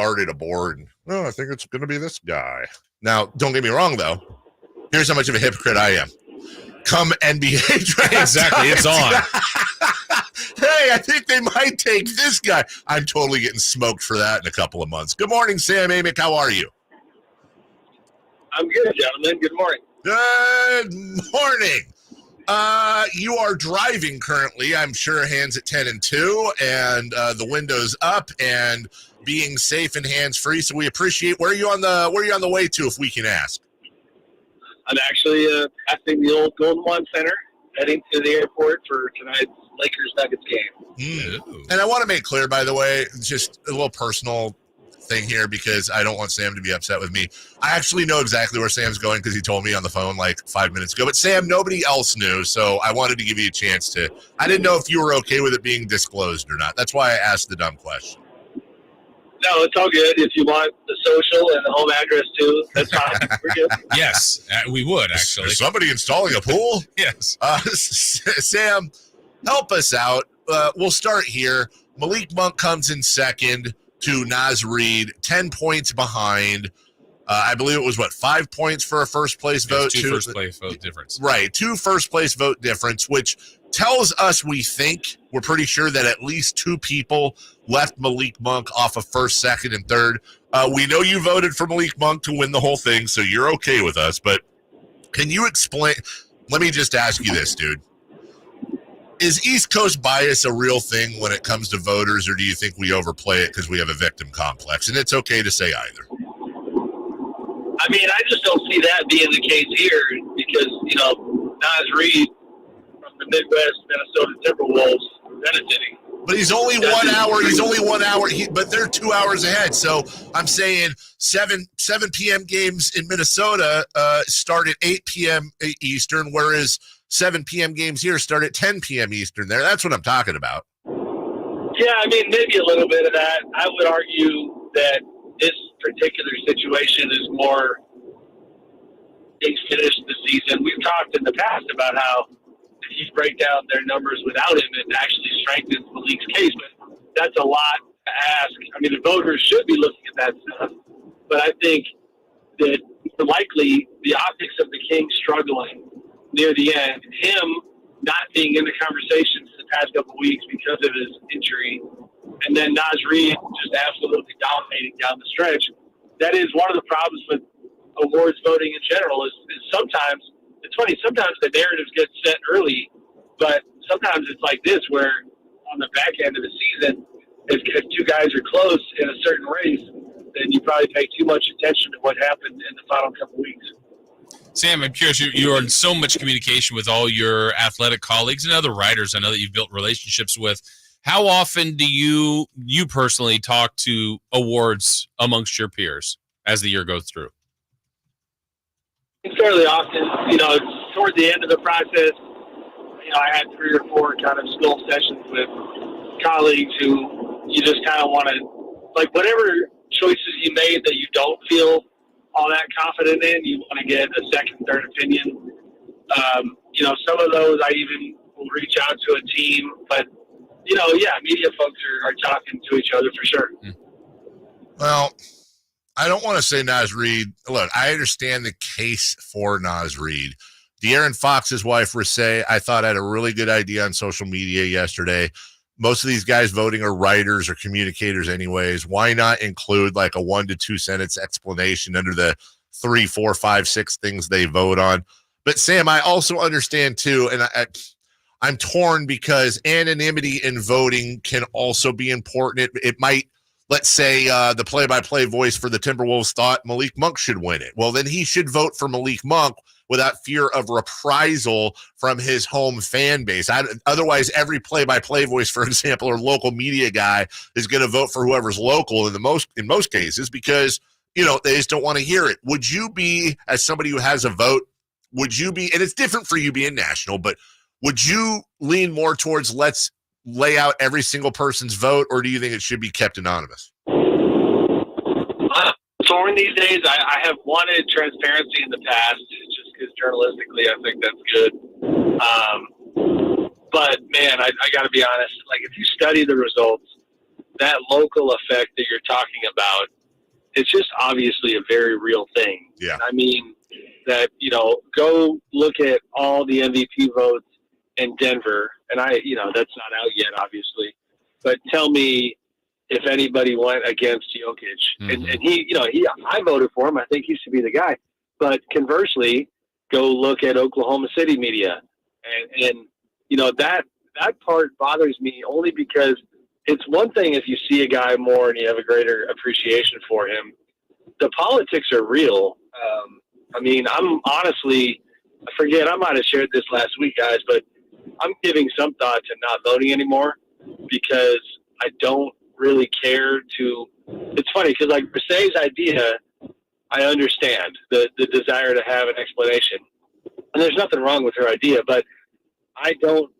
started a board. No, I think it's going to be this guy. Now, don't get me wrong, though. Here's how much of a hypocrite I am. Come NBA draft. Exactly, it's on. Hey, I think they might take this guy. I'm totally getting smoked for that in a couple of months. Good morning, Sam Amick. How are you? I'm good, gentlemen. Good morning. Good morning. You are driving currently, I'm sure, hands at 10 and 2, and the window's up and being safe and hands-free. So we appreciate. Where are you on the way to, if we can ask? I'm actually passing the old Golden One Center, heading to the airport for tonight's Lakers-Nuggets game. And I want to make clear, by the way, just a little personal thing here, because I don't want Sam to be upset with me. I actually know exactly where Sam's going because he told me on the phone like 5 minutes ago. But Sam, nobody else knew, so I wanted to give you a chance to. I didn't know if you were okay with it being disclosed or not. That's why I asked the dumb question. No, it's all good. If you want the social and the home address too, that's fine. We're good. Yes, we would actually. Is somebody installing a pool? Yes. Sam, help us out. We'll start here. Malik Monk comes in second to Naz Reid, 10 points behind. I believe it was, 5 points for a first-place vote? Two first-place vote difference. Right, 2 first-place vote difference, which tells us we're pretty sure that at least 2 people left Malik Monk off of first, second, and third. We know you voted for Malik Monk to win the whole thing, so you're okay with us. But can you explain? Let me just ask you this, dude. Is East Coast bias a real thing when it comes to voters, or do you think we overplay it because we have a victim complex? And it's okay to say either. I mean, I just don't see that being the case here because, Naz Reid from the Midwest Minnesota Timberwolves benefiting. But he's only 1 hour. He's only 1 hour. But they're 2 hours ahead. So I'm saying 7 p.m. games in Minnesota start at 8 p.m. Eastern, whereas 7 p.m. games here start at 10 p.m. Eastern there. That's what I'm talking about. Yeah, I mean, maybe a little bit of that. I would argue that this particular situation is more they finished the season. We've talked in the past about how if you break down their numbers without him, it actually strengthens Malik's case. But that's a lot to ask. I mean, the voters should be looking at that stuff. But I think that likely the optics of the Kings struggling near the end, him not being in the conversations the past couple of weeks because of his injury, and then Naz Reid just absolutely dominating down the stretch. That is one of the problems with awards voting in general is sometimes, it's funny, sometimes the narratives get set early, but sometimes it's like this where on the back end of the season, if 2 guys are close in a certain race, then you probably pay too much attention to what happened in the final couple of weeks. Sam, I'm curious, you're in so much communication with all your athletic colleagues and other writers I know that you've built relationships with. How often do you personally talk to awards amongst your peers as the year goes through? Fairly often, toward the end of the process, I had 3 or 4 kind of school sessions with colleagues who you just kind of want to, like, whatever choices you made that you don't feel all that confident in, you want to get a second, third opinion. Some of those I even will reach out to a team, but media folks are talking to each other for sure. Well, I don't want to say Naz Reid. Look, I understand the case for Naz Reid. De'Aaron Fox's wife, Rasay, I thought had a really good idea on social media yesterday. Most of these guys voting are writers or communicators anyways. Why not include like a 1 to 2 sentence explanation under the 3, 4, 5, 6 things they vote on? But Sam, I also understand too, and I'm torn because anonymity in voting can also be important. It might, let's say the play-by-play voice for the Timberwolves thought Malik Monk should win it. Well, then he should vote for Malik Monk without fear of reprisal from his home fan base. Otherwise, every play-by-play voice, for example, or local media guy is going to vote for whoever's local in most cases because, they just don't want to hear it. Would you be, as somebody who has a vote, and it's different for you being national, but would you lean more towards let's lay out every single person's vote, or do you think it should be kept anonymous? Torn these days. I have wanted transparency in the past, just because journalistically I think that's good. But man, I got to be honest. Like if you study the results, that local effect that you're talking about, it's just obviously a very real thing. Yeah. I mean, that, go look at all the MVP votes in Denver, and that's not out yet, obviously, but tell me if anybody went against Jokic. Mm-hmm. And I voted for him. I think he should be the guy. But conversely, go look at Oklahoma City media. And that part bothers me only because it's one thing if you see a guy more and you have a greater appreciation for him. The politics are real. I'm honestly, I forget, I might have shared this last week, guys, but I'm giving some thought to not voting anymore because I don't really care to. It's funny because, like, Briseis's idea, I understand the desire to have an explanation. And there's nothing wrong with her idea, but I don't,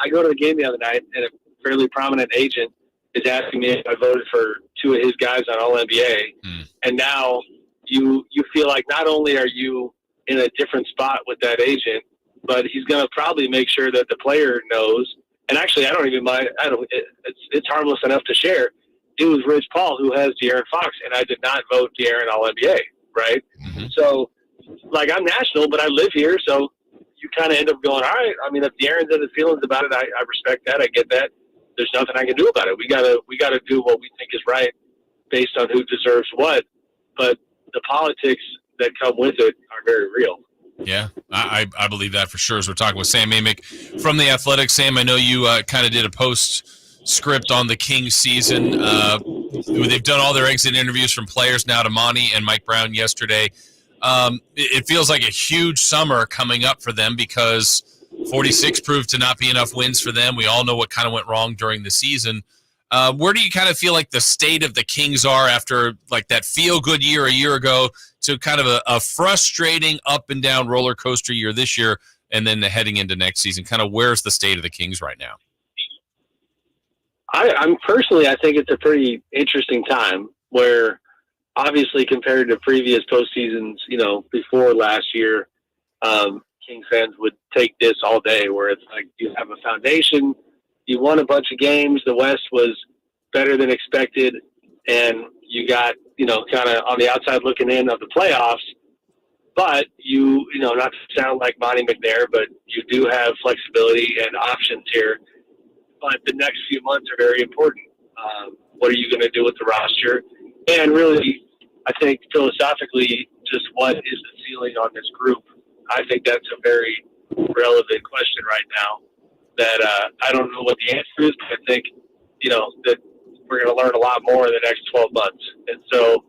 I go to the game the other night and a fairly prominent agent is asking me if I voted for two of his guys on All-NBA. And now you feel like not only are you in a different spot with that agent, but he's going to probably make sure that the player knows. And actually, I don't even mind. It's harmless enough to share. It was Rich Paul who has De'Aaron Fox, and I did not vote De'Aaron All-NBA, right? Mm-hmm. So, like, I'm national, but I live here, so you kind of end up going, all right, I mean, if De'Aaron's in his feelings about it, I respect that. I get that. There's nothing I can do about it. We gotta do what we think is right based on who deserves what. But the politics that come with it are very real. Yeah, I believe that for sure. As we're talking with Sam Amick from The Athletic. Sam, I know you kind of did a postscript on the Kings season. They've done all their exit interviews from players now to Monty and Mike Brown yesterday. It feels like a huge summer coming up for them because 46 proved to not be enough wins for them. We all know what kind of went wrong during the season. Where do you kind of feel like the state of the Kings are after like that feel-good year a year ago to kind of a frustrating up and down roller coaster year this year and then heading into next season? Kind of where's the state of the Kings right now? I'm personally, I think it's a pretty interesting time where obviously compared to previous postseasons, before last year, Kings fans would take this all day where it's like you have a foundation, you won a bunch of games, the West was better than expected, and you got, kind of on the outside looking in of the playoffs, but not to sound like Monty McNair, but you do have flexibility and options here. But the next few months are very important. What are you going to do with the roster? And really, I think philosophically, just what is the ceiling on this group? I think that's a very relevant question right now that I don't know what the answer is, but I think, that we're going to learn a lot more in the next 12 months. And so,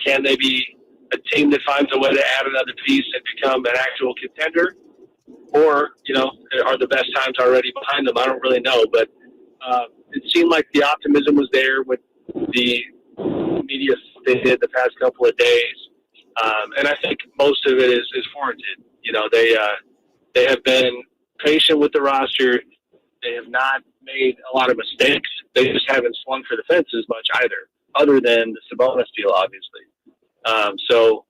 can they be a team that finds a way to add another piece and become an actual contender? Or, are the best times already behind them? I don't really know, but it seemed like the optimism was there with the media they did the past couple of days. And I think most of it is warranted. They have been patient with the roster. They have not made a lot of mistakes. They just haven't swung for the fences much either, other than the Sabonis deal, obviously. So,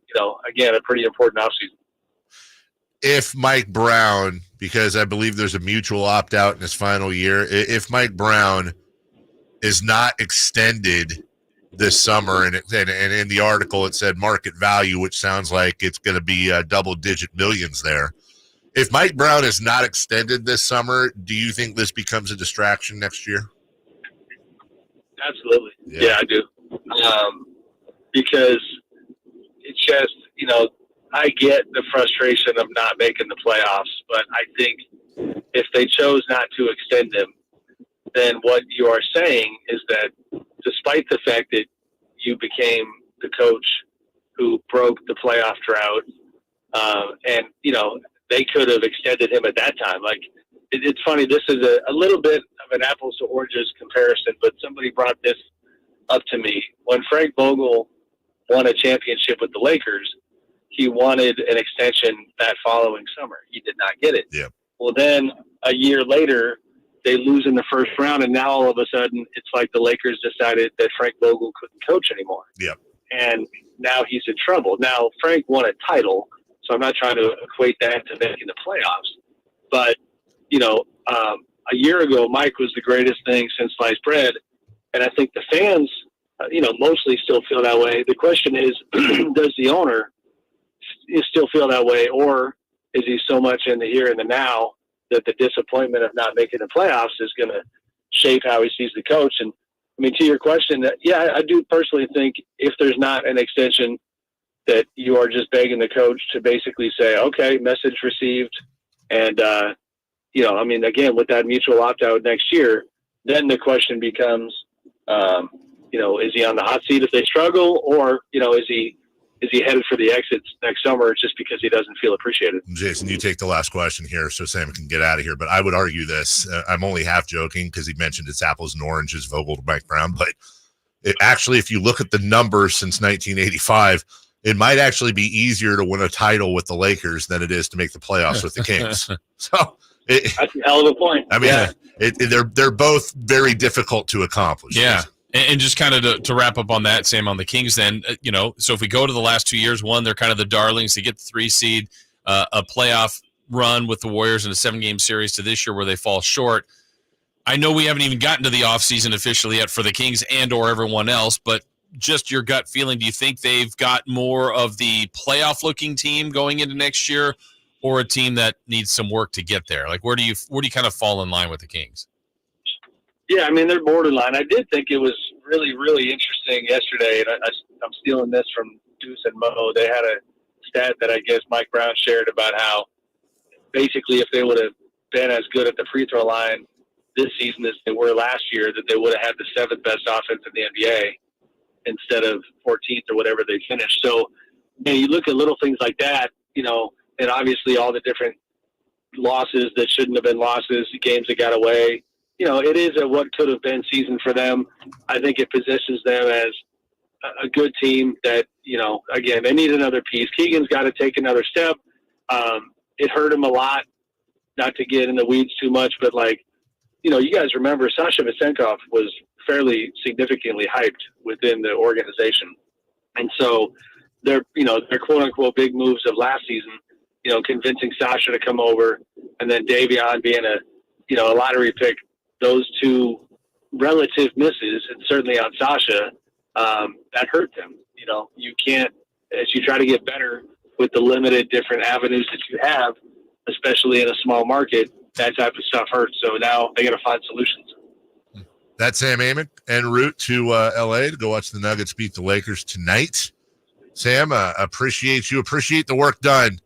again, a pretty important offseason. If Mike Brown, because I believe there's a mutual opt-out in his final year, if Mike Brown is not extended this summer, and in the article it said market value, which sounds like it's going to be double-digit millions there. If Mike Brown is not extended this summer, do you think this becomes a distraction next year? Absolutely. Yeah, I do. Because it's just, I get the frustration of not making the playoffs, but I think if they chose not to extend him, then what you are saying is that despite the fact that you became the coach who broke the playoff drought, and, they could have extended him at that time. Like, it's funny, this is a little bit of an apples to oranges comparison, but somebody brought this up to me. When Frank Vogel won a championship with the Lakers, he wanted an extension that following summer. He did not get it. Yeah. Well, then a year later, they lose in the first round, and now all of a sudden it's like the Lakers decided that Frank Vogel couldn't coach anymore. Yeah. And now he's in trouble. Now, Frank won a title, so I'm not trying to equate that to making the playoffs. But, a year ago, Mike was the greatest thing since sliced bread, And I think the fans, mostly still feel that way. The question is, does the owner still feel that way, or is he so much in the here and the now that the disappointment of not making the playoffs is going to shape how he sees the coach? And I mean, to your question, I do personally think if there's not an extension, that you are just begging the coach to basically say, okay, message received. And, again, with that mutual opt-out next year, then the question becomes, is he on the hot seat if they struggle, or, is he headed for the exits next summer just because he doesn't feel appreciated? Jason, you take the last question here so Sam can get out of here. But I would argue this. I'm only half joking because he mentioned it's apples and oranges, Vogel to Mike Brown. But actually, if you look at the numbers since 1985, it might actually be easier to win a title with the Lakers than it is to make the playoffs with the Kings. So that's a hell of a point. I mean, they're both very difficult to accomplish. Yeah. And just kind of to wrap up on that, Sam, on the Kings then, so if we go to the last 2 years, one, they're kind of the darlings. They get the 3 seed, a playoff run with the Warriors in a 7-game series to this year where they fall short. I know we haven't even gotten to the offseason officially yet for the Kings and or everyone else, but just your gut feeling, do you think they've got more of the playoff-looking team going into next year or a team that needs some work to get there? Like, where do you kind of fall in line with the Kings? Yeah, I mean, they're borderline. I did think it was really, really interesting yesterday, and I'm stealing this from Deuce and Mo. They had a stat that I guess Mike Brown shared about how basically if they would have been as good at the free throw line this season as they were last year, that they would have had the 7th best offense in the NBA instead of 14th or whatever they finished. So, you look at little things like that, and obviously all the different losses that shouldn't have been losses, games that got away. It is a what could have been season for them. I think it positions them as a good team that, again, they need another piece. Keegan's got to take another step. It hurt him a lot, not to get in the weeds too much, but you guys remember Sasha Vesenkov was fairly significantly hyped within the organization. And so their quote unquote big moves of last season, convincing Sasha to come over and then Davion being a lottery pick, those two relative misses, and certainly on Sasha, that hurt them. You can't, as you try to get better with the limited different avenues that you have, especially in a small market, that type of stuff hurts. So now they got to find solutions. That's Sam Amick en route to LA to go watch the Nuggets beat the Lakers tonight. Sam, appreciate you. Appreciate the work done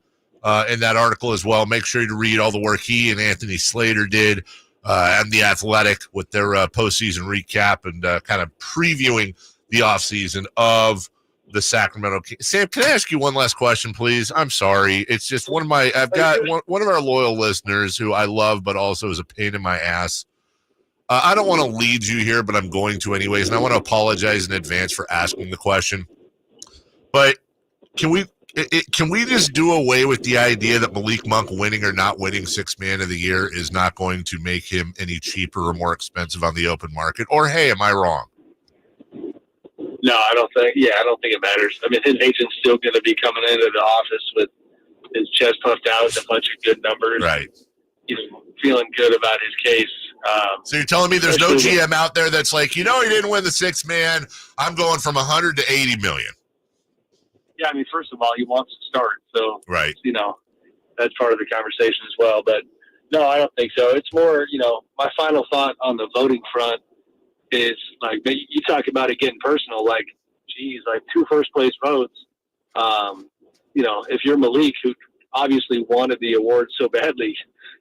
in that article as well. Make sure you read all the work he and Anthony Slater did and The Athletic with their postseason recap and kind of previewing the offseason of the Sacramento Kings. Sam, can I ask you one last question, please? I'm sorry. It's just I've got one of our loyal listeners who I love, but also is a pain in my ass. I don't want to lead you here, but I'm going to anyways, and I want to apologize in advance for asking the question. But can we just do away with the idea that Malik Monk winning or not winning 6th man of the year is not going to make him any cheaper or more expensive on the open market? Or, hey, am I wrong? No, I don't think it matters. I mean, his agent's still going to be coming into the office with his chest puffed out and a bunch of good numbers. Right. Feeling good about his case. So you're telling me there's no GM out there that's like, he didn't win the 6th man. I'm going from 100 to 80 million. Yeah, I mean, first of all, he wants to start. So, right. That's part of the conversation as well. But no, I don't think so. It's more, my final thought on the voting front is you talk about it getting personal, 2 first place votes. If you're Malik, who obviously wanted the award so badly,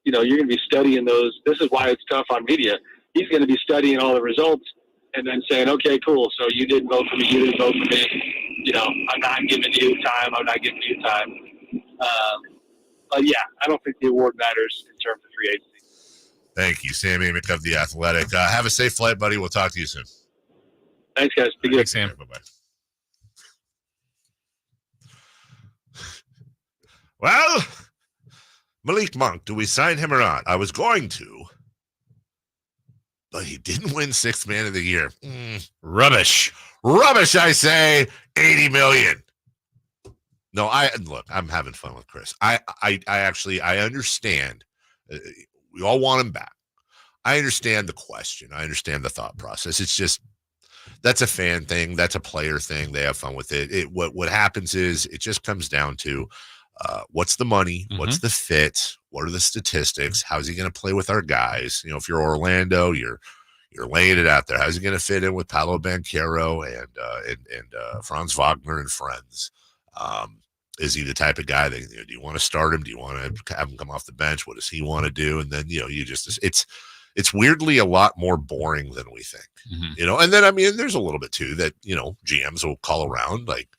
you're going to be studying those. This is why it's tough on media. He's going to be studying all the results and then saying, okay, cool. So you didn't vote for me. You didn't vote for me. I'm not giving you time. I'm not giving you time. But yeah, I don't think the award matters in terms of free agency. Thank you, Sam Amick of The Athletic. Have a safe flight, buddy. We'll talk to you soon. Thanks, guys. Be good. Thanks, Sam. Right, bye-bye. Well, Malik Monk, do we sign him or not? I was going to, but he didn't win 6th man of the year. Rubbish, I say. 80 million. No, I'm having fun with Chris. I understand. We all want him back. I understand the question. I understand the thought process. It's just that's a fan thing. That's a player thing. They have fun with it. What happens is it just comes down to what's the money, what's the fit, what are the statistics, how's he going to play with our guys? You know, if you're Orlando, you're laying it out there. How's he going to fit in with Paolo Banchero and Franz Wagner and friends? Is he the type of guy that, you know, do you want to start him? Do you want to have him come off the bench? What does he want to do? And then, you know, it's weirdly a lot more boring than we think, you know? And then, I mean, there's a little bit too that, you know, GMs will call around, like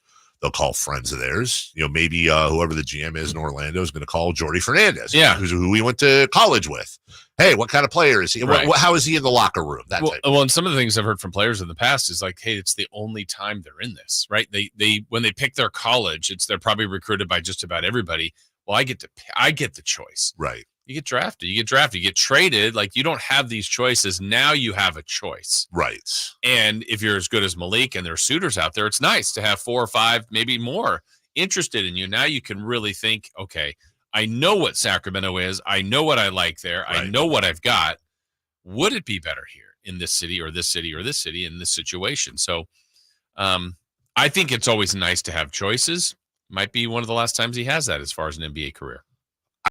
they'll call friends of theirs, you know, maybe whoever the GM is in Orlando is going to call Jordy Fernandez, who we went to college with. Hey, what kind of player is he? Right. How is he in the locker room? Well, and some of the things I've heard from players in the past is like, hey, it's the only time they're in this, right? They when they pick their college, they're probably recruited by just about everybody. Well, I get the choice. Right. You get drafted, you get traded. Like, you don't have these choices. Now you have a choice. Right. And if you're as good as Malik and there are suitors out there, it's nice to have 4 or 5, maybe more interested in you. Now you can really think, okay, I know what Sacramento is. I know what I like there. Right. I know what I've got. Would it be better here in this city or this city or this city in this situation? So I think it's always nice to have choices. Might be one of the last times he has that as far as an NBA career.